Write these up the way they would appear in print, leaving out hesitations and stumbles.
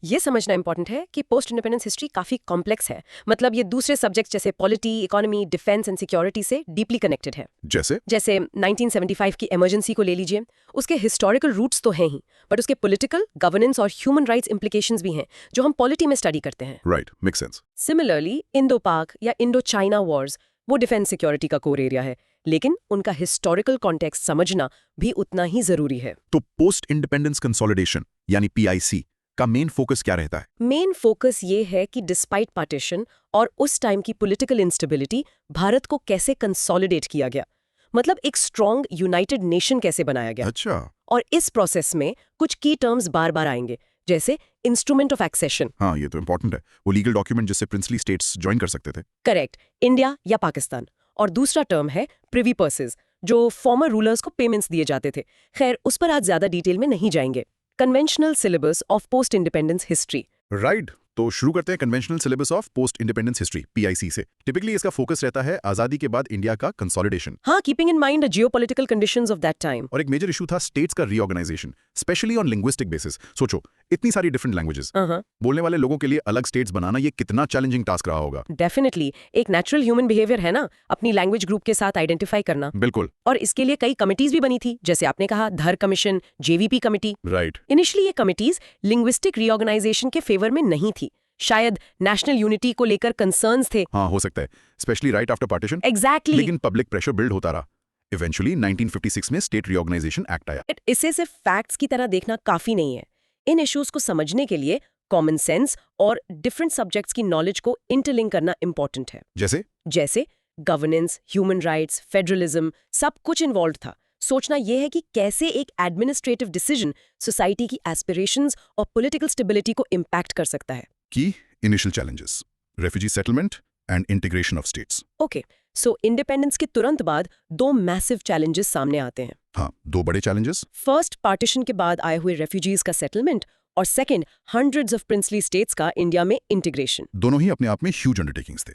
ये समझना इंपॉर्टेंट है कि पोस्ट इंडिपेंडेंस हिस्ट्री काफी कॉम्प्लेक्स है। मतलब ये दूसरे सब्जेक्ट जैसे polity, economy, defence and security से डीपली कनेक्टेड है। जैसे 1975 की इमरजेंसी को ले लीजिए, उसके हिस्टोरिकल रूट्स तो हैं ही, बट उसके पॉलिटिकल, गवर्नेंस और ह्यूमन राइट्स इंप्लीकेशंस भी हैं जो हम पॉलिटी में स्टडी करते हैं। Right, make sense. Similarly Indo पाक या इंडो चाइना वॉर्स, वो डिफेंस सिक्योरिटी का कोर एरिया है, लेकिन उनका हिस्टोरिकल कॉन्टेक्स्ट समझना भी उतना ही जरूरी है। तो पोस्ट इंडिपेंडेंस कंसोलिडेशन यानी पीआईसी का मेन फोकस क्या रहता है? मेन फोकस ये है कि डिस्पाइट पार्टीशन और उस टाइम की पॉलिटिकल इंस्टेबिलिटी, भारत को कैसे कंसोलिडेट किया गया, मतलब एक स्ट्रॉन्ग यूनाइटेड नेशन कैसे बनाया गया। अच्छा। और इस प्रोसेस में कुछ की टर्म्स बार बार आएंगे, जैसे इंस्ट्रूमेंट ऑफ एक्सेशन। हाँ, ये तो इंपॉर्टेंट है, वो लीगल डॉक्यूमेंट जिससे प्रिंसली स्टेट्स ज्वाइन कर सकते थे। करेक्ट, इंडिया या पाकिस्तान। और दूसरा टर्म है प्रिवी पर्सेस, जो फॉर्मर रूलर्स को पेमेंट्स दिए जाते थे। खैर, उस पर आज ज्यादा डिटेल में नहीं जाएंगे। Conventional syllabus of post independence history. Right, तो शुरू करते हैं conventional syllabus of post independence history PIC से। टिपिकली इसका फोकस रहता है आजादी के बाद इंडिया का कंसोलिडेशन। हाँ, keeping in mind the geopolitical conditions of that time. और एक मेजर इशू था स्टेट्स का reorganisation, specially on linguistic basis. सोचो, इतनी सारी डिफरेंट लैंग्वेजेस, बोलने वाले लोगों के लिए अलग स्टेट्स बनाना, ये कितना चैलेंजिंग टास्क रहा होगा। डेफिनेटली, एक नेचुरल ह्यूमन बिहेवियर है ना, अपनी लैंग्वेज ग्रुप के साथ आइडेंटिफाई करना। बिल्कुल। और इसके लिए कई कमिटीज भी बनी थी, जैसे आपने कहा धर commission, JVP committee. Right. Initially ये कमिटीज लिंग्विस्टिक रीऑर्गेनाइजेशन के फेवर में नहीं थी, शायद नेशनल यूनिटी को लेकर कंसर्न्स थे। हाँ, हो सकता है, specially right after partition. Exactly. लेकिन पब्लिक प्रेशर बिल्ड होता रहा। इवेंचुअली 1956 में स्टेट रीऑर्गेनाइजेशन एक्ट आया। इसे सिर्फ फैक्ट्स की तरह देखना काफी नहीं है। इन इश्यूज को समझने के लिए कॉमन सेंस और डिफरेंट सब्जेक्ट्स की नॉलेज को इंटरलिंक करना इंपॉर्टेंट है। जैसे गवर्नेंस, ह्यूमन राइट्स, फेडरलिज्म, सब कुछ इन्वॉल्व था। सोचना यह है कि कैसे एक एडमिनिस्ट्रेटिव डिसीजन सोसाइटी की एस्पिरेशंस और पॉलिटिकल स्टेबिलिटी को इम्पैक्ट कर सकता है। की initial challenges, refugee settlement and integration of states. Okay, so independence के तुरंत बाद दो मैसिव चैलेंजेस सामने आते हैं। हाँ, दो बड़े चैलेंजेस। फर्स्ट, पार्टीशन के बाद आए हुए रेफ्यूजीज का सेटलमेंट, और second, hundreds of princely states का इंडिया में इंटीग्रेशन। दोनों ही अपने आप में ह्यूज अंडरटेकिंग्स थे।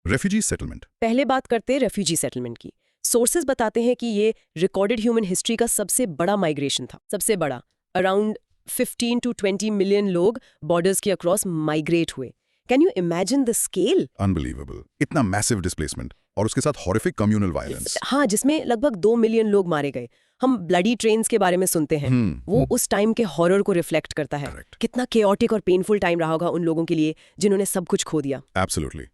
Refugee settlement. पहले बात करते हैं रेफ्यूजी सेटलमेंट की। सोर्सेज बताते हैं कि ये रिकॉर्डेड ह्यूमन हिस्ट्री का सबसे बड़ा माइग्रेशन था। सबसे बड़ा, अराउंड 15 to 20 मिलियन लोग बॉर्डर्स के अक्रॉस माइग्रेट हुए। Can you imagine the scale? Unbelievable, इतना मैसिव डिस्प्लेसमेंट और उसके साथ हॉरिफिक कम्युनल वायलेंस। हाँ, जिसमें लगभग 2 मिलियन लोग मारे गए। हम ब्लडी ट्रेन्स के बारे में सुनते हैं, वो उस टाइम के हॉरर को रिफ्लेक्ट करता है। कितना केओटिक और पेनफुल टाइम रहा होगा उन लोगों के लिए जिन्होंने सब कुछ खो दिया। एब्सोल्युटली।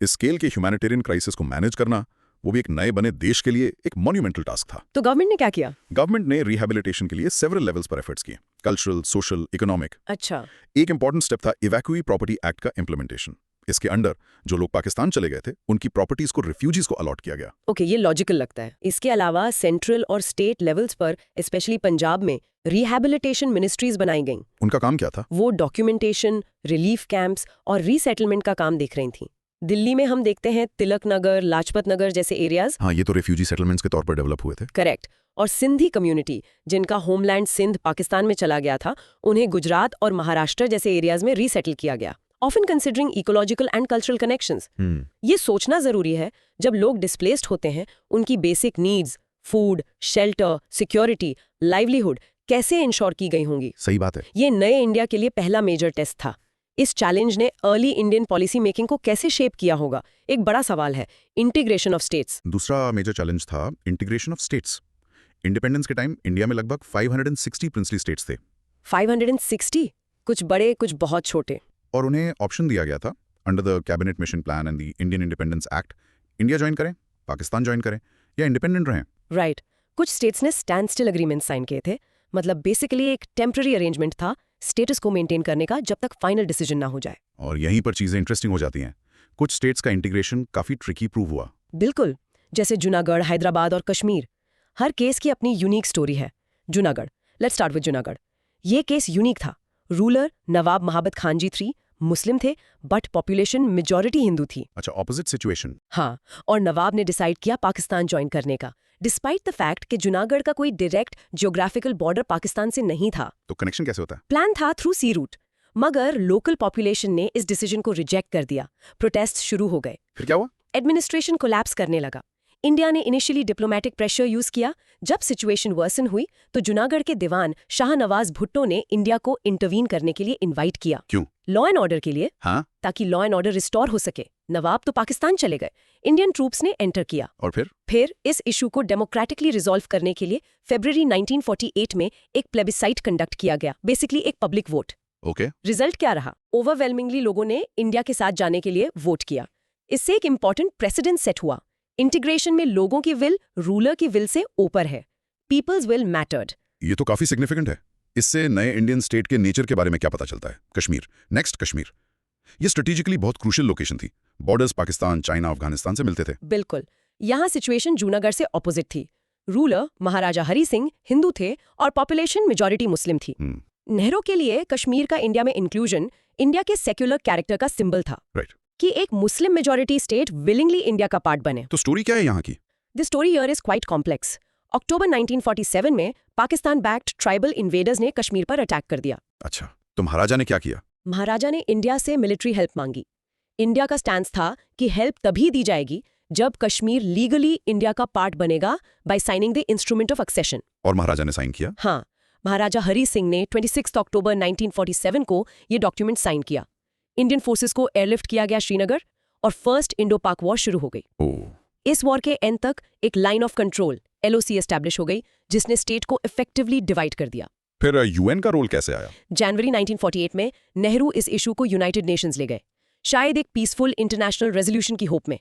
इस स्केल के ह्यूमैनिटेरियन क्राइसिस को मैनेज करना, वो भी एक नए बने देश के लिए एक मॉन्यूमेंटल टास्क था। तो गवर्नमेंट ने क्या किया? गवर्नमेंट ने रिहैबिलिटेशन के लिए सेवरल लेवल्स पर एफर्ट्स किए, कल्चरल, सोशल, इकोनॉमिक। अच्छा। एक इंपॉर्टेंट स्टेप था इवैक्यूई प्रॉपर्टी एक्ट का इंप्लीमेंटेशन। इसके अंडर जो लोग पाकिस्तान चले गए थे, उनकी प्रॉपर्टीज को रिफ्यूजीज को अलॉट किया गया। ओके, ये लॉजिकल लगता है। इसके अलावा सेंट्रल और स्टेट लेवल्स पर, स्पेशली पंजाब में, रिहैबिलिटेशन मिनिस्ट्रीज बनाई गईं। उनका काम क्या था? वो डॉक्यूमेंटेशन, रिलीफ कैंप्स और रीसेटलमेंट का काम देख रही थीं। दिल्ली में हम देखते हैं तिलक नगर, लाजपत नगर जैसे एरियाज। हाँ, ये तो रिफ्यूजी सेटलमेंट्स के तौर पर डेवलप हुए थे। करेक्ट। और सिंधी कम्युनिटी, जिनका होमलैंड सिंध पाकिस्तान में चला गया था, उन्हें गुजरात और महाराष्ट्र जैसे एरियाज में रीसेटल किया गया, often considering ecological and cultural connections. ये सोचना जरूरी है, जब लोग डिस्प्लेस्ड होते हैं, उनकी basic needs, food, shelter, security, livelihood कैसे इंश्योर की गई होंगी। सही बात है। ये नए इंडिया के लिए पहला मेजर टेस्ट था। इस चैलेंज ने अर्ली इंडियन पॉलिसी मेकिंग को कैसे शेप किया होगा, एक बड़ा सवाल है। इंटीग्रेशन ऑफ स्टेट्स दूसरा मेजर चैलेंज था, इंटीग्रेशन ऑफ स्टेट्स। इंडिपेंडेंस के टाइम इंडिया में लगभग 560 प्रिंसली स्टेट्स थे। 560? कुछ बड़े, कुछ बहुत छोटे। और उन्हें ऑप्शन दिया गया था under the cabinet mission plan and the Indian independence act, India join करें, पाकिस्तान ज्वाइन करें या इंडिपेंडेंट रहें। राइट। कुछ स्टेट्स ने स्टैंड स्टिल अग्रीमेंट साइन किए थे, मतलब बेसिकली एक टेम्पररी अरेंजमेंट था स्टेटस को मेंटेन करने का जब तक फाइनल डिसीजन ना हो जाए। और यहीं पर चीजें इंटरेस्टिंग हो जाती हैं। कुछ स्टेट्स का इंटीग्रेशन काफी ट्रिकी प्रूव हुआ। बिल्कुल, जैसे जूनागढ़, हैदराबाद और कश्मीर। हर केस की अपनी यूनिक स्टोरी है। Junagadh, let's start with Junagadh. ये केस यूनिक था। रूलर नवाब महाबत खान जी III मुस्लिम थे, बट पॉपुलेशन मेजॉरिटी हिंदू थी। अच्छा, ऑपोजिट सिचुएशन। हाँ, और नवाब ने डिसाइड किया पाकिस्तान ज्वाइन करने का, डिस्पाइट द फैक्ट कि जूनागढ़ का कोई डायरेक्ट जियोग्राफिकल बॉर्डर पाकिस्तान से नहीं था। तो कनेक्शन कैसे होता है? प्लान था थ्रू सी रूट, मगर लोकल पॉपुलेशन ने इस डिसीजन को रिजेक्ट कर दिया। प्रोटेस्ट शुरू हो गए। फिर क्या हुआ? एडमिनिस्ट्रेशन कोलैप्स करने लगा। इंडिया ने इनिशियली डिप्लोमेटिक प्रेशर यूज किया। जब सिचुएशन वर्सन हुई तो जूनागढ़ के दीवान शाहनवाज भुट्टो ने इंडिया को इंटरवीन करने के लिए इनवाइट किया। क्यों? लॉ एंड ऑर्डर के लिए। हाँ? ताकि लॉ एंड ऑर्डर रिस्टोर हो सके। नवाब तो पाकिस्तान चले गए, इंडियन ट्रूप्स ने एंटर किया। और फिर इस इशू को डेमोक्रेटिकली रिजॉल्व करने के लिए फरवरी 1948 में एक प्लेबिसाइट कंडक्ट किया गया, बेसिकली एक पब्लिक वोट। ओके। रिजल्ट क्या रहा? ओवरवेलमिंगली लोगों ने इंडिया के साथ जाने के लिए वोट किया। इससे एक इंपॉर्टेंट प्रेसिडेंट सेट हुआ। इंटीग्रेशन में लोगों की विल रूलर की विल से ऊपर है। People's will mattered. ये तो काफी सिग्निफिकेंट है। इससे नए इंडियन स्टेट के नेचर के बारे में क्या पता चलता है? कश्मीर, नेक्स्ट कश्मीर, ये स्ट्रेटेजिकली बहुत क्रूशियल लोकेशन थी। बॉर्डर्स पाकिस्तान, चाइना, अफगानिस्तान से मिलते थे। बिल्कुल। यहाँ सिचुएशन जूनागढ़ से ऑपोजिट थी। रूलर महाराजा हरि सिंह हिंदू थे और पॉपुलेशन मेजॉरिटी मुस्लिम थी। नेहरू के लिए कश्मीर का इंडिया में इंक्लूजन इंडिया के सेक्युलर कैरेक्टर का सिंबल था। राइट। कि एक Muslim majority state willingly India का पार्ट बने। तो स्टोरी क्या है यहाँ की? The story here is quite complex. October 1947 में पाकिस्तान बैक्ड ट्राइबल इन्वेडर्स ने कश्मीर पर अटैक कर दिया। अच्छा, तो महाराजा ने क्या किया? महाराजा ने इंडिया से मिलिट्री हेल्प मांगी। इंडिया का स्टैंस था कि हेल्प तभी दी जाएगी जब कश्मीर लीगली इंडिया का पार्ट बनेगा by signing the instrument of accession. और महाराजा ने साइन किया? हाँ, महाराजा हरि सिंह ने 26 अक्टूबर 1947 को ये डॉक्यूमेंट साइन किया। इंडियन फोर्सेस को एयरलिफ्ट किया गया श्रीनगर और फर्स्ट इंडो पाक वॉर शुरू हो गई। इस वॉर के एंड तक एक line of control LOC establish हो गई, जिसने स्टेट को इफेक्टिवली डिवाइड कर दिया। फिर यूएन का रोल कैसे आया? जनवरी 1948 में नेहरू इस इशू को यूनाइटेड नेशंस ले गए, शायद एक पीसफुल इंटरनेशनल रेजोल्यूशन की होप में।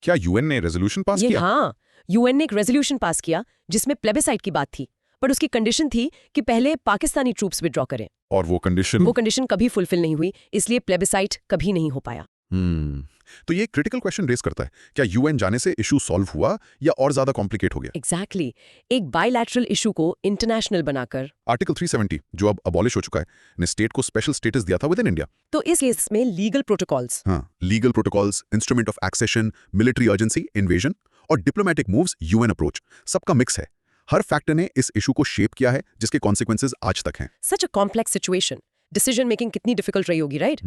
क्या यूएन ने रेजोल्यूशन पास किया? हाँ, यूएन ने एक रेजोल्यूशन पास किया जिसमें प्लेबिसाइट की बात थी, पर उसकी कंडीशन थी कि पहले पाकिस्तानी ट्रूप्स विड्रॉ करें। और वो कंडीशन कभी फुलफिल नहीं हुई, इसलिए प्लेबिसाइट कभी नहीं हो पाया। तो ये क्रिटिकल क्वेश्चन रेस करता है, क्या यूएन जाने से इशू सॉल्व हुआ या और ज्यादा कॉम्प्लिकेट हो गया? एग्जैक्टली। एक बायलैटरल इशू को इंटरनेशनल बनाकर आर्टिकल 370, जो अब अबॉलिश हो चुका है, ने स्टेट को स्पेशल स्टेटस दिया था विद इन इंडिया। तो इस केस में legal protocols, legal protocols, instrument of accession, military urgency, invasion और डिप्लोमेटिक मूव्स, यूएन अप्रोच, सबका मिक्स है। हर फैक्टर ने इस इशू को शेप किया है, जिसके कॉन्सिक्वेंसेज आज तक हैं। Such a complex situation, decision making कितनी डिफिकल्ट रही होगी, राइट?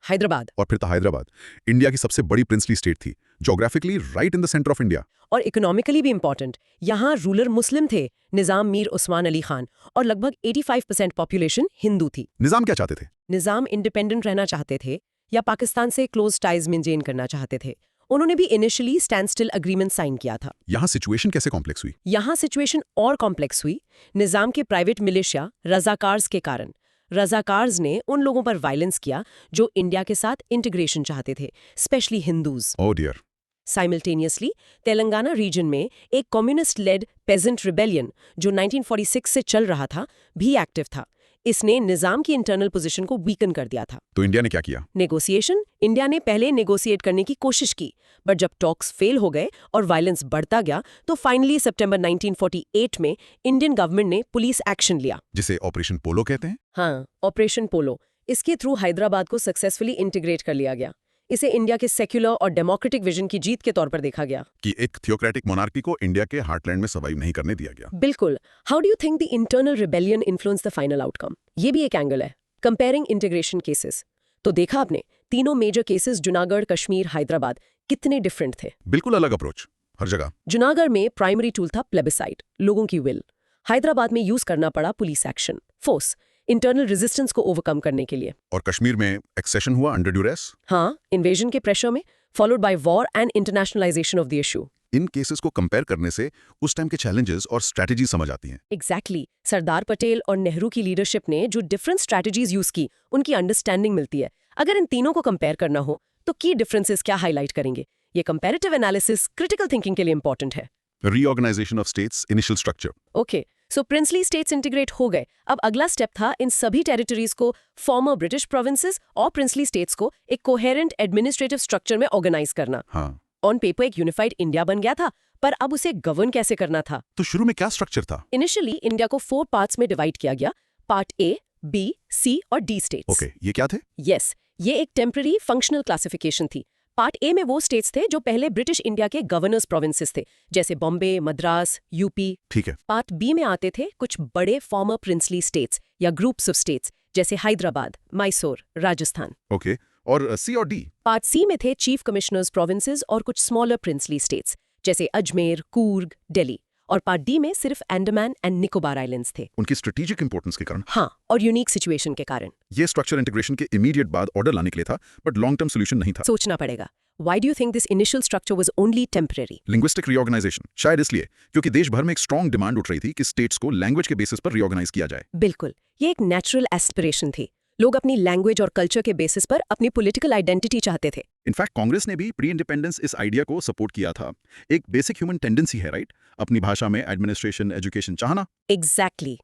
हैदराबाद। और फिर तो हैदराबाद इंडिया की सबसे बड़ी प्रिंसली स्टेट थी, geographically right in the centre of India. और इकोनॉमिकली भी इंपॉर्टेंट। यहाँ रूलर मुस्लिम थे, निजाम मीर उस्मान अली खान, और लगभग 85% पॉपुलेशन हिंदू थी। निजाम क्या चाहते थे? निजाम इंडिपेंडेंट रहना चाहते थे या पाकिस्तान से क्लोज टाइज मेंटेन करना चाहते थे। उन्होंने भी initially standstill agreement sign किया था। यहाँ सिचुएशन कैसे कॉम्प्लेक्स हुई? यहाँ सिचुएशन और कॉम्प्लेक्स हुई निजाम के प्राइवेट मिलिशिया रजाकार्स के कारण। रजाकार्स ने उन लोगों पर वायलेंस किया जो इंडिया के साथ इंटीग्रेशन चाहते थे, specially Hindus. Oh dear. Simultaneously Telangana region में एक कम्युनिस्ट लेड पेजेंट रिबेलियन जो 1946 से चल रहा था भी एक्टिव था। इसने निजाम की इंटरनल पोजीशन को वीकन कर दिया था। तो इंडिया ने क्या किया? नेगोशिएशन। इंडिया ने पहले नेगोशिएट करने की कोशिश की, बट जब टॉक्स फेल हो गए और वायलेंस बढ़ता गया तो फाइनली सितंबर 1948 में इंडियन गवर्नमेंट ने पुलिस एक्शन लिया, जिसे ऑपरेशन पोलो कहते हैं। हाँ, ऑपरेशन पोलो। इसके थ्रू हैदराबाद को सक्सेसफुली इंटीग्रेट कर लिया गया। इसे इंडिया के सेक्युलर और डेमोक्रेटिक विजन की जीत के तौर पर देखा गया कि एक थियोक्रेटिक मोनार्की को इंडिया के हार्टलैंड में सर्वाइव नहीं करने दिया गया। बिल्कुल। How do you think the internal rebellion influence the final outcome? ये भी एक एंगल है। Comparing integration cases. तो देखा आपने, तीनों मेजर केसेस जूनागढ़, कश्मीर, हैदराबाद कितने डिफरेंट थे। बिल्कुल अलग अप्रोच हर जगह। जूनागढ़ में प्राइमरी टूल था प्लेबिसाइट, लोगों की विल। हैदराबाद में यूज करना पड़ा police action, force, internal resistance को ओवरकम करने के लिए। और कश्मीर में एक्सेशन हुआ अंडर ड्यूरेस। हाँ, इन्वेजन के प्रेशर में, followed by war and internationalisation of the issue. In cases को कंपेयर करने से उस टाइम के चैलेंजेस और स्ट्रेटजी समझ आती हैं। एग्जैक्टली। सरदार पटेल और नेहरू की लीडरशिप ने जो डिफरेंट स्ट्रेटजीज यूज की, उनकी अंडरस्टैंडिंग मिलती है। अगर इन तीनों को कंपेयर करना हो तो की डिफरेंसेस क्या हाईलाइट करेंगे? ये कंपैरेटिव एनालिसिस क्रिटिकल थिंकिंग के लिए इंपॉर्टेंट है। Reorganisation of states, initial structure. Okay, so princely states integrate हो गए। अब अगला स्टेप था इन सभी टेरिटरीज को, फॉर्मर ब्रिटिश प्रोविंसेस और प्रिंसली स्टेट्स को, एक कोहेरेंट एडमिनिस्ट्रेटिव स्ट्रक्चर में ऑर्गेनाइज करना। हाँ। ऑन पेपर एक यूनिफाइड इंडिया बन गया था, पर अब उसे गवर्न कैसे करना था? तो शुरू में क्या स्ट्रक्चर था? इनिशियली इंडिया को 4 पार्ट्स में डिवाइड किया गया, पार्ट ए, बी, सी और डी स्टेट्स। ओके, ये क्या थे? यस, ये एक टेम्पररी फंक्शनल क्लासिफिकेशन थी। पार्ट ए में वो स्टेट्स थे जो पहले ब्रिटिश इंडिया के गवर्नर्स प्रोविंसेस थे, जैसे बॉम्बे, मद्रास, यूपी। ठीक है। पार्ट बी में आते थे कुछ बड़े फॉर्मर प्रिंसली स्टेट्स या ग्रुप्स ऑफ स्टेट्स, जैसे हैदराबाद, मैसूर, राजस्थान। ओके, और सी और डी? पार्ट सी में थे चीफ कमिश्नर्स प्रोविंसेस और कुछ स्मॉलर प्रिंसली स्टेट्स, जैसे अजमेर, कूर्ग, दिल्ली, और पार्ट डी में सिर्फ अंडमान एंड निकोबार आइलैंड्स थे। उनकी स्ट्रेटेजिक इंपॉर्टेंस के कारण। हाँ, और यूनिक सिचुएशन के कारण। ये स्ट्रक्चर इंटीग्रेशन के इमीडिएट बाद ऑर्डर लाने के लिए था, बट लॉन्ग टर्म सोल्यूशन नहीं था। सोचना पड़ेगा, Why do you think this initial structure was only temporary? Linguistic reorganisation, शायद इसलिए क्योंकि देश भर में एक स्ट्रॉन्ग डिमांड उठ रही थी कि स्टेट्स को लैंग्वेज के बेसिस पर रीऑर्गेनाइज किया जाए। बिल्कुल, ये एक नेचुरल एस्पिरेशन थी। लोग अपनी लैंग्वेज और कल्चर के बेसिस पर अपनी पॉलिटिकल आइडेंटिटी चाहते थे। इनफैक्ट कांग्रेस ने भी प्री इंडिपेंडेंस इस आइडिया को सपोर्ट किया था। एक बेसिक ह्यूमन टेंडेंसी है, राइट? अपनी भाषा में एडमिनिस्ट्रेशन, एजुकेशन चाहना। एग्जैक्टली।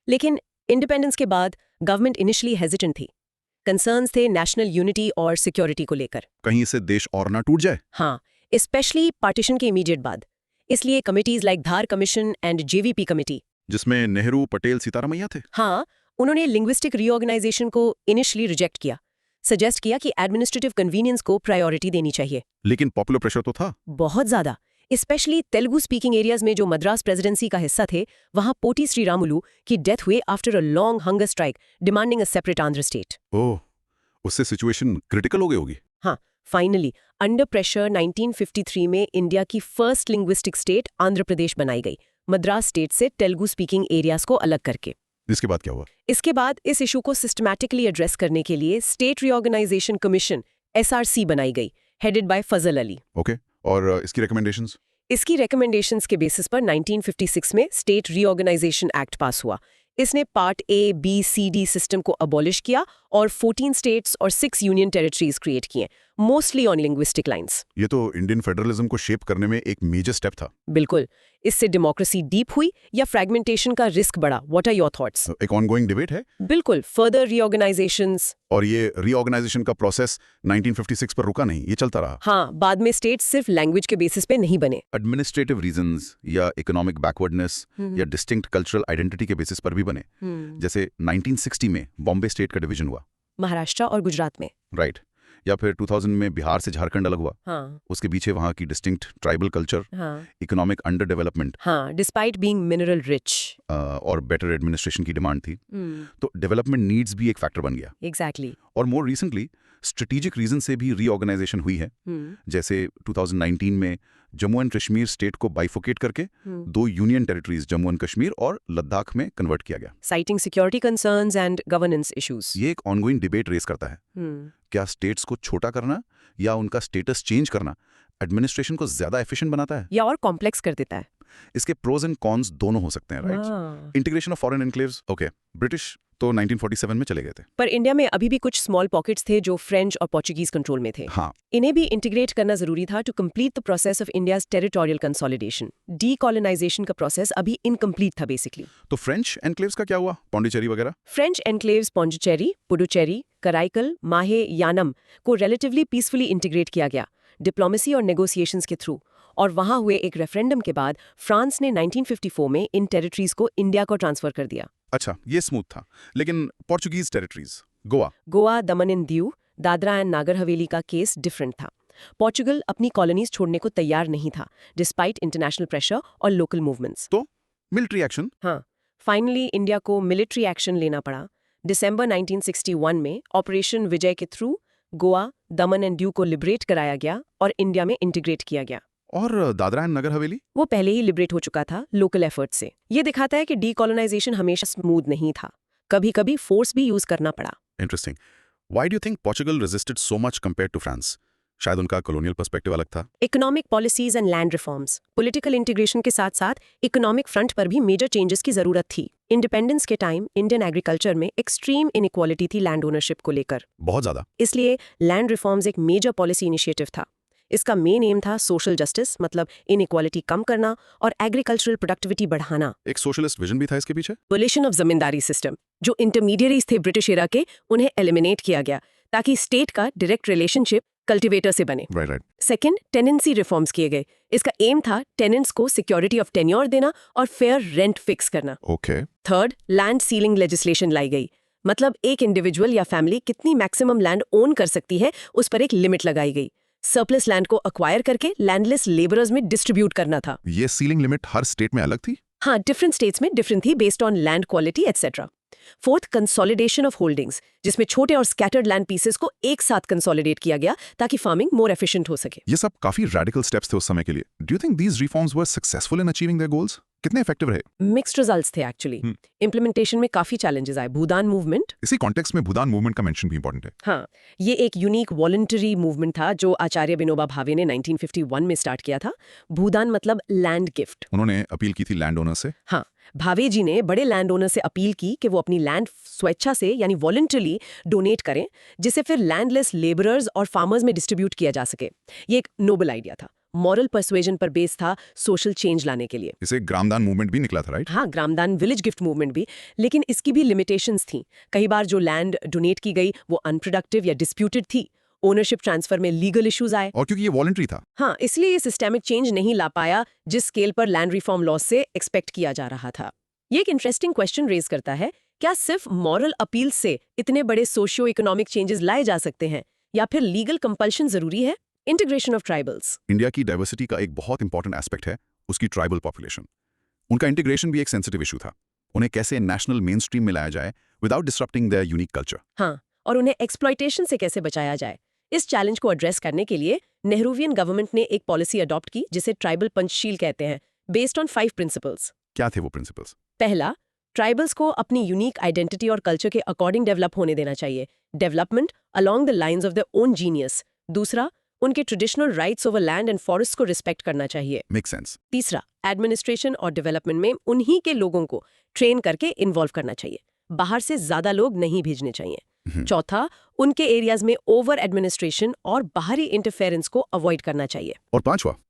लेकिन इंडिपेंडेंस के बाद गवर्नमेंट इनिशियली हेजिटेंट थी। कंसर्न्स थे नेशनल यूनिटी और सिक्योरिटी को लेकर। कहीं इससे देश और ना टूट जाए। हाँ, स्पेशली पार्टीशन के इमीडिएट बाद। इसलिए committees like Dhar commission and JVP committee, जिसमें नेहरू, पटेल, सीतारामैया थे। हाँ, उन्होंने लिंग्विस्टिक रीऑर्गेनाइजेशन को इनिशियली रिजेक्ट किया, सजेस्ट किया कि एडमिनिस्ट्रेटिव कन्वीनियंस को प्रायोरिटी देनी चाहिए। लेकिन पॉपुलर प्रेशर तो था बहुत ज्यादा, स्पेशली तेलुगु स्पीकिंग एरियाज में जो मद्रास प्रेसिडेंसी का हिस्सा थे। वहां पोटी श्रीरामुलु की डेथ हुई after a long hunger strike demanding a separate Andhra state. Oh, उससे सिचुएशन क्रिटिकल हो गई होगी। हाँ, फाइनली अंडर प्रेशर 1953 में इंडिया की first linguistic state Andhra Pradesh बनाई गई, मद्रास स्टेट से तेलुगु स्पीकिंग एरियाज को अलग करके। इसके बाद क्या हुआ? इसके बाद इस इशू को सिस्टमैटिकली एड्रेस करने के लिए स्टेट रीऑर्गेनाइजेशन कमीशन SRC बनाई गई, headed by Fazal Ali. Okay, और इसकी रिकमेंडेशंस? इसकी रिकमेंडेशंस के बेसिस पर 1956 में स्टेट रीऑर्गेनाइजेशन एक्ट पास हुआ। इसने part A, B, C, D system को अबॉलिश किया और 14 स्टेट्स और 6 यूनियन टेरिटरीज क्रिएट किए, मोस्टली ऑन लिंग्विस्टिक लाइंस। ये तो इंडियन फेडरलिज्म को शेप करने में एक मेजर स्टेप था। बिल्कुल, इससे डेमोक्रेसी डीप हुई या फ्रैगमेंटेशन का रिस्क बढ़ा? What are your thoughts? एक ऑनगोइंग डिबेट है। बिल्कुल, फर्दर रीऑर्गेनाइजेशंस। और ये रीऑर्गेनाइजेशन का प्रोसेस 1956 पर रुका नहीं, ये चलता रहा। हाँ, बाद में स्टेट्स सिर्फ लैंग्वेज के बेसिस पे नहीं बने। एडमिनिस्ट्रेटिव रीजंस या इकोनॉमिक बैकवर्डनेस या डिस्टिंक्ट कल्चरल आइडेंटिटी के बेसिस पर भी बने। जैसे 1960 में बॉम्बे स्टेट का डिवीजन हुआ, महाराष्ट्र और गुजरात में, राइट। या फिर 2000 में बिहार से झारखंड अलग हुआ। हाँ, उसके पीछे वहाँ की डिस्टिंक्ट ट्राइबल कल्चर, हाँ, इकोनॉमिक अंडर डेवलपमेंट, हाँ, डिस्पाइट बीइंग मिनरल रिच, और बेटर एडमिनिस्ट्रेशन की डिमांड थी। तो डेवलपमेंट नीड्स भी एक फैक्टर बन गया। एग्जैक्टली। और मोर रिसेंटली स्ट्रेटेजिक रीजन से भी रीऑर्गेनाइजेशन हुई है। जैसे 2019 में जम्मू एंड कश्मीर स्टेट को बाइफोकेट करके 2 union territories Jammu and Kashmir और लद्दाख में कन्वर्ट किया गया, citing security concerns and governance issues. ये एक ऑनगोइंग डिबेट रेस करता है। क्या स्टेट्स को छोटा करना या उनका स्टेटस चेंज करना एडमिनिस्ट्रेशन को ज्यादा एफिशिएंट बनाता है या और कॉम्प्लेक्स कर देता है? इसके प्रोज एंड कॉन्स दोनों हो सकते हैं, right. Integration of foreign enclaves, okay, British तो 1947 में चले गए थे, पर इंडिया में अभी भी कुछ स्मॉल पॉकेट्स थे जो फ्रेंच और पोर्चुगीज कंट्रोल में थे। हाँ, इन्हें भी इंटीग्रेट करना जरूरी था to complete the process of India's territorial consolidation. Decolonisation का प्रोसेस अभी इनकम्प्लीट था बेसिकली। तो फ्रेंच एनक्लेव्स का क्या हुआ? पौंडीचेरी वगैरह? फ्रेंच एनक्लेव्स पौंडीचेरी, पुडुचेरी, कराईकल, माहे, यानम को रिलेटिवली पीसफुली इंटीग्रेट किया गया डिप्लोमेसी और नेगोशिएशंस के थ्रू। और वहां हुए एक रेफरेंडम के बाद फ्रांस ने 1954 में इन टेरिटरीज को इंडिया को ट्रांसफर कर दिया। अच्छा, ये स्मूथ था। लेकिन Portuguese territories, Goa, Daman and Diu, Dadra and Nagar Haveli का केस डिफरेंट था। पोर्चुगल अपनी कॉलोनीज छोड़ने को तैयार नहीं था डिस्पाइट इंटरनेशनल प्रेशर और लोकल मूवमेंट्स। तो मिलिट्री एक्शन? हाँ, फाइनली इंडिया को मिलिट्री एक्शन लेना पड़ा। दिसंबर 1961 में ऑपरेशन विजय के through Goa, Daman and Diu को लिबरेट कराया गया और इंडिया में इंटीग्रेट किया गया। और दादरा एंड नगर हवेली? वो पहले ही लिबरेट हो चुका था लोकल एफर्ट से। ये दिखाता है कि डीकोलोनाइजेशन हमेशा स्मूथ नहीं था, कभी कभी फोर्स भी यूज करना पड़ा। Interesting. Why do you think Portugal resisted so much compared to France? शायद उनका कॉलोनियल पर्सपेक्टिव अलग था। Economic policies and land reforms, political integration के साथ साथ इकोनॉमिक फ्रंट पर भी मेजर चेंजेस की जरूरत थी। इंडिपेंडेंस के टाइम इंडियन एग्रीकल्चर में एक्सट्रीम इनइक्वालिटी थी लैंड ओनरशिप को लेकर, बहुत ज्यादा। इसलिए लैंड रिफॉर्म्स एक मेजर पॉलिसी इनिशिएटिव था। इसका मेन एम था सोशल जस्टिस, मतलब इनइक्वालिटी कम करना और एग्रीकल्चरल प्रोडक्टिविटी बढ़ाना। एक सोशलिस्ट विजन भी था इसके पीछे। एबोलिशन ऑफ जमींदारी सिस्टम, जो इंटरमीडियरीज थे ब्रिटिश एरा के, उन्हें एलिमिनेट किया गया ताकि स्टेट का डायरेक्ट रिलेशनशिप कल्टीवेटर से बने। राइट। सेकंड, टेनेंसी रिफॉर्म्स किए गए। इसका एम था टेनेंट्स को सिक्योरिटी ऑफ टेन्योर देना और फेयर रेंट फिक्स करना। Okay. Third, land ceiling legislation लाई गई, मतलब एक इंडिविजुअल या फैमिली कितनी मैक्सिमम लैंड ओन कर सकती है उस पर एक लिमिट लगाई गई। सरप्लस लैंड को अक्वायर करके लैंडलेस लेबरर्स में डिस्ट्रीब्यूट करना था। ये सीलिंग लिमिट हर स्टेट में अलग थी? हाँ, डिफरेंट स्टेट्स में डिफरेंट थी based on land quality etcetera. Fourth, consolidation of holdings, जिसमें छोटे और स्कैटर्ड लैंड पीसेस को एक साथ कंसोलिडेट किया गया ताकि फार्मिंग मोर एफिशिएंट हो सके। ये सब काफी रेडिकल स्टेप्स थे उस समय के लिए। Do you think these reforms were successful in achieving their goals? कितने इफेक्टिव रहे? मिक्स्ड रिजल्ट्स थे एक्चुअली। इंप्लीमेंटेशन में काफी चैलेंजेस आए। भूदान मूवमेंट, इसी कॉन्टेक्स्ट में भूदान मूवमेंट का मेंशन भी इंपॉर्टेंट है। हाँ, ये एक यूनिक वॉलंटरी मूवमेंट था जो आचार्य विनोबा भावे ने 1951 में स्टार्ट किया था। भूदान मतलब लैंड गिफ्ट। उन्होंने अपील की थी लैंड ओनर से। हाँ, भावे जी ने बड़े लैंड ओनर से अपील की कि वो अपनी लैंड स्वेच्छा से यानी वॉलंटरली डोनेट करें, जिसे फिर लैंडलेस लेबरर्स और फार्मर्स में डिस्ट्रीब्यूट किया जा सके। ये एक नोबल आइडिया था, मॉरल पर्सुएजन पर बेस था, सोशल चेंज लाने के लिए। इसे ग्रामदान मूवमेंट भी निकला था, राइट? हाँ, ग्रामदान विलेज गिफ्ट मूवमेंट भी, लेकिन इसकी भी लिमिटेशंस थी। कई बार जो लैंड डोनेट की गई वो अनप्रोडक्टिव या डिस्प्यूटेड थी। ओनरशिप ट्रांसफर में लीगल इश्यूज आए। और क्योंकि ये वॉलंटरी था। हाँ, इसलिए ये सिस्टेमिक चेंज नहीं ला पाया जिस स्केल पर लैंड रिफॉर्म लॉ से एक्सपेक्ट किया जा रहा था। ये एक इंटरेस्टिंग क्वेश्चन रेज करता है, क्या सिर्फ मॉरल अपील से इतने बड़े सोशियो इकोनॉमिक चेंजेस लाए जा सकते हैं या फिर लीगल कंपल्शन जरूरी है? Integration of tribals. इंडिया की डाइवर्सिटी का एक बहुत इंपॉर्टेंट एस्पेक्ट है उसकी ट्राइबल पॉपुलेशन। उनका इंटीग्रेशन भी एक सेंसिटिव इशू था। उन्हें कैसे नेशनल मेन स्ट्रीम में लाया जाए without disrupting there unique culture. हाँ, और उन्हें एक्सप्लॉयटेशन से कैसे बचाया जाए। इस चैलेंज को एड्रेस करने के लिए नेहरूवियन गवर्नमेंट ने एक पॉलिसी अडॉप्ट की जिसे ट्राइबल पंचशील कहते हैं, बेस्ड ऑन 5 प्रिंसिपल्स। क्या थे वो प्रिंसिपल्स? पहला, ट्राइबल्स को अपनी यूनिक आइडेंटिटी और कल्चर के अकॉर्डिंग डेवलप होने देना चाहिए, development along the lines of their own genius. दूसरा, उनके traditional rights over land and forest को रिस्पेक्ट करना चाहिए। Make sense. तीसरा, एडमिनिस्ट्रेशन और डेवलपमेंट में उन्हीं के लोगों को ट्रेन करके इन्वॉल्व करना चाहिए, बाहर से ज्यादा लोग नहीं भेजने चाहिए। चौथा, उनके एरियाज में ओवर एडमिनिस्ट्रेशन और बाहरी इंटरफेरेंस को अवॉइड करना चाहिए। और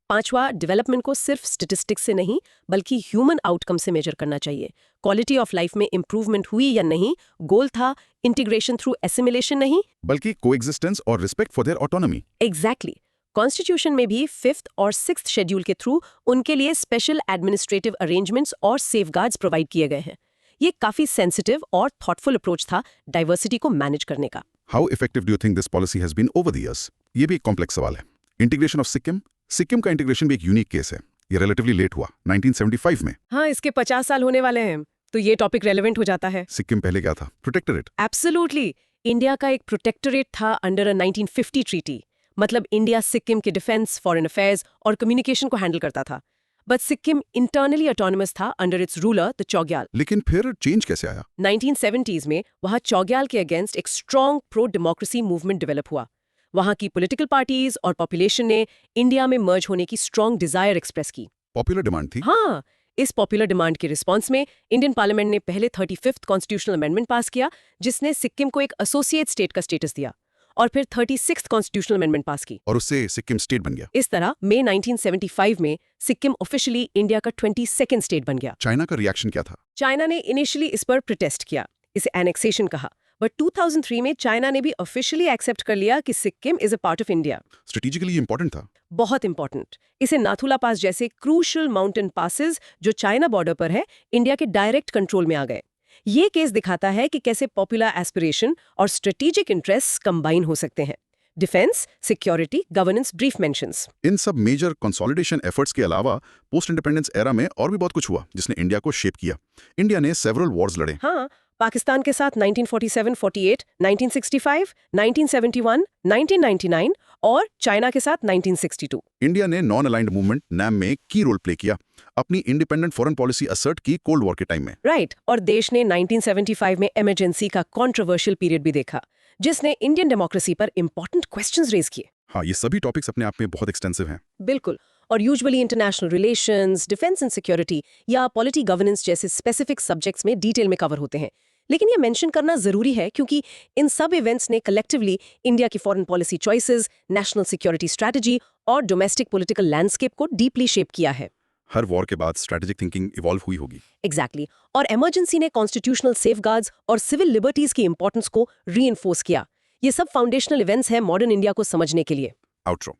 पांचवा, डेवलपमेंट को सिर्फ स्टेटिस्टिक्स से नहीं बल्कि ह्यूमन आउटकम से मेजर करना चाहिए। क्वालिटी ऑफ लाइफ में इंप्रूवमेंट हुई या नहीं, गोल था इंटीग्रेशन थ्रू एसिमिलेशन नहीं, बल्कि कोएग्जिस्टेंस और respect for their autonomy. Exactly. Constitution में भी 5th और 6th शेड्यूल के थ्रू उनके लिए स्पेशल एडमिनिस्ट्रेटिव अरेंजमेंट्स और सेफगार्ड्स प्रोवाइड किए गए हैं। ये काफी सेंसिटिव और थॉटफुल अप्रोच था डाइवर्सिटी को मैनेज करने का। How effective do you think this policy has been over the years? ये भी एक कॉम्प्लेक्स सवाल है। इंटीग्रेशन ऑफ सिक्किम का इंटीग्रेशन भी एक यूनिक केस है। ये रिलेटिवली लेट हुआ 1975 में। हाँ, इसके 50 साल होने वाले हैं, तो ये टॉपिक रेलेवेंट हो जाता है। सिक्किम पहले क्या था? प्रोटेक्टोरेट। एब्सोल्युटली। इंडिया का एक प्रोटेक्टोरेट था अंडर अ 1950 ट्रीटी। मतलब इंडिया सिक्किम के डिफेंस, फॉरेन अफेयर्स और कम्युनिकेशन को हैंडल करता था। बट सिक्किम इंटरनली ऑटोनोमस था अंडर इट्स रूलर द चौग्याल। लेकिन फिर चेंज कैसे आया? 1970s में वहां चौग्याल के अगेंस्ट एक strong pro democracy movement develop हुआ। वहां की पॉलिटिकल पार्टीज और पॉपुलेशन ने इंडिया में मर्ज होने की स्ट्रॉन्ग डिजायर एक्सप्रेस की। पॉपुलर डिमांड थी। हाँ, इस पॉपुलर डिमांड के रिस्पॉन्स में इंडियन पार्लियामेंट ने पहले 35th कॉन्स्टिट्यूशनल अमेंडमेंट पास किया, जिसने सिक्किम को एक एसोसिएट स्टेट का स्टेटस दिया, और फिर 36th कॉन्स्टिट्यूशनल अमेंडमेंट पास की, और उससे सिक्किम स्टेट बन गया। इस तरह मई 1975 में सिक्किम ऑफिशियली इंडिया का 22nd स्टेट बन गया। चाइना का रिएक्शन क्या था? चाइना ने इनिशियली इस पर प्रोटेस्ट किया, इसे एनेक्सेशन कहा, बट 2003 में चाइना ने भी ऑफिशियली एक्सेप्ट कर लिया कि Sikkim is a part of India. Strategically important था। बहुत इंपॉर्टेंट। इसे नाथुला पास जैसे क्रूशल माउंटेन पासेस जो चाइना बॉर्डर पर है, इंडिया के डायरेक्ट कंट्रोल में आ गए। ये केस दिखाता है कि कैसे पॉपुलर एस्पिरेशन और स्ट्रेटेजिक इंटरेस्ट कंबाइन हो सकते हैं। Defence, security, governance, brief mentions. इन सब मेजर कंसोलिडेशन एफर्ट्स के अलावा पोस्ट इंडिपेंडेंस एरा में और भी बहुत कुछ हुआ जिसने इंडिया को शेप किया। इंडिया ने सेवरल वॉर्स लड़े। हाँ, पाकिस्तान के साथ 1947-48, 1965, 1971, 1999 और चाइना के साथ 1962। इंडिया ने नॉन अलाइंड मूवमेंट नैम में की रोल प्ले किया, अपनी इंडिपेंडेंट फॉरेन पॉलिसी असर्ट की कोल्ड वॉर के टाइम में। राइट, और देश ने 1975 में इमरजेंसी का कंट्रोवर्शियल पीरियड भी देखा, जिसने इंडियन डेमोक्रेसी पर इंपॉर्टेंट क्वेश्चंस रेज किए। हाँ, ये सभी टॉपिक्स अपने आप में बहुत एक्सटेंसिव हैं। बिल्कुल, और usually international relations, defence and security या पॉलिटी गवर्नेंस जैसे स्पेसिफिक सब्जेक्ट्स में डिटेल में कवर होते हैं। लेकिन ये मेंशन करना जरूरी है क्योंकि इन सब इवेंट्स ने कलेक्टिवली इंडिया की foreign policy choices, national security strategy और डोमेस्टिक पॉलिटिकल लैंडस्केप को डीपली शेप किया है। हर वॉर के बाद स्ट्रैटेजिक थिंकिंग इवॉल्व हुई होगी। एग्जैक्टली, और इमरजेंसी ने कॉन्स्टिट्यूशनल सेफगार्ड्स और सिविल लिबर्टीज की इंपॉर्टेंस को रीइंफोर्स किया। ये सब फाउंडेशनल इवेंट्स हैं मॉडर्न इंडिया को समझने के लिए। आउटरो।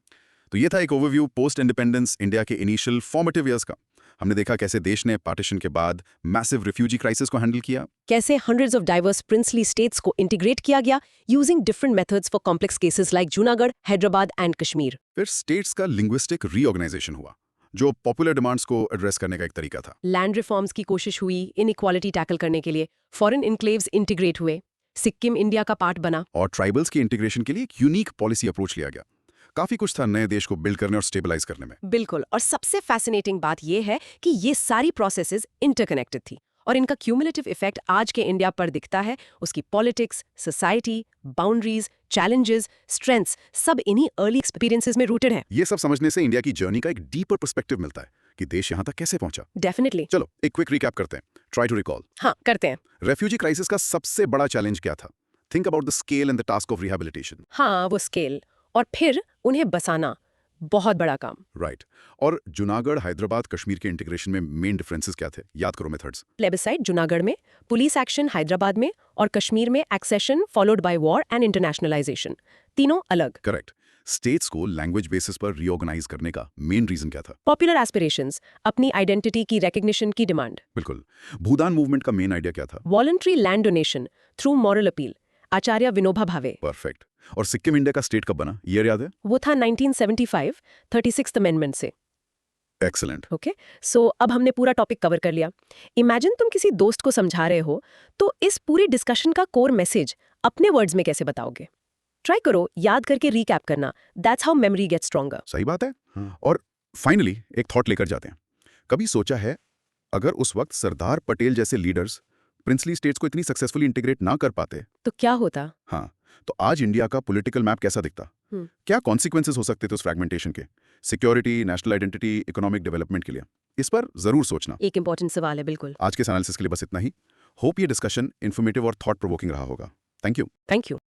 तो ये था एक ओवरव्यू पोस्ट इंडिपेंडेंस इंडिया के इनिशियल फॉर्मेटिव ईयर्स का। हमने देखा कैसे देश ने पार्टीशन के बाद मैसिव रिफ्यूजी क्राइसिस को हैंडल किया, कैसे hundreds of diverse princely states को इंटीग्रेट किया गया using different methods for complex cases like Junagadh, Hyderabad and Kashmir. फिर स्टेट्स का लिंग्विस्टिक रीऑर्गेनाइजेशन हुआ जो पॉपुलर डिमांड्स को एड्रेस करने का एक तरीका था। लैंड रिफॉर्म्स की कोशिश हुई इनइक्वालिटी टैकल करने के लिए, फॉरेन इनक्लेव्स इंटीग्रेट हुए, सिक्किम इंडिया का पार्ट बना, और ट्राइबल्स की इंटीग्रेशन के लिए एक यूनिक पॉलिसी अप्रोच लिया गया। काफी कुछ था नए देश को बिल्ड करने और स्टेबलाइज करने में। बिल्कुल। और सबसे फैसिनेटिंग बात यह है कि ये सारी प्रोसेसेस इंटरकनेक्टेड थी और इनका क्यूमुलेटिव इफेक्ट आज के इंडिया पर दिखता है। उसकी politics, society, boundaries, challenges, strengths सब इन्हीं अर्ली एक्सपीरियंसेस में रूटेड है। ये सब समझने से इंडिया की जर्नी का एक डीपर पर्सपेक्टिव मिलता है कि देश यहाँ तक कैसे पहुंचा। डेफिनेटली। चलो एक क्विक रिकैप करते हैं। Try to recall. हाँ, करते हैं। रेफ्यूजी क्राइसिस का सबसे बड़ा चैलेंज क्या था? Think about the scale and the task of rehabilitation. हाँ, वो स्केल और फिर उन्हें बसाना, बहुत बड़ा काम। राइट। और जूनागढ़, हैदराबाद, कश्मीर के इंटीग्रेशन में मेन डिफरेंसेस क्या थे? याद करो मेथड्स। प्लेबिसाइट जूनागढ़ में, पुलिस एक्शन हैदराबाद में, और कश्मीर में accession followed by war and internationalisation, तीनों अलग। करेक्ट। स्टेट्स को लैंग्वेज बेसिस पर रीऑर्गेनाइज करने का मेन रीजन क्या था? पॉपुलर एस्पिरेशंस, अपनी आइडेंटिटी की रिकग्निशन की डिमांड। बिल्कुल। भूदान मूवमेंट का मेन आइडिया क्या था? Voluntary land donation through moral appeal, Acharya Vinoba Bhave. Perfect. और सिक्किम इंडिया का स्टेट कब बना, ईयर याद है? वो था 1975, 36th अमेंडमेंट से। एक्सीलेंट। ओके, सो अब हमने पूरा टॉपिक कवर कर लिया। इमेजिन तुम किसी दोस्त को समझा रहे हो, तो इस पूरी डिस्कशन का कोर मैसेज अपने वर्ड्स में कैसे बताओगे? ट्राई करो याद करके रीकैप करना। That's how memory gets stronger. सही बात है। और फाइनली एक थॉट लेकर जाते हैं। कभी सोचा है अगर उस वक्त सरदार पटेल जैसे लीडर्स प्रिंसली स्टेट्स को इतनी सक्सेसफुली इंटीग्रेट ना कर पाते तो क्या होता? हाँ, तो आज इंडिया का पॉलिटिकल मैप कैसा दिखता? क्या कॉन्सिक्वेंसेस हो सकते थे उस फ्रैगमेंटेशन के, security, national identity, economic development के लिए? इस पर जरूर सोचना। एक इंपॉर्टेंट सवाल है। बिल्कुल। आज के एनालिसिस के लिए बस इतना ही। होप ये डिस्कशन इन्फॉर्मेटिव और थॉट प्रोवोकिंग रहा होगा। Thank you. Thank you.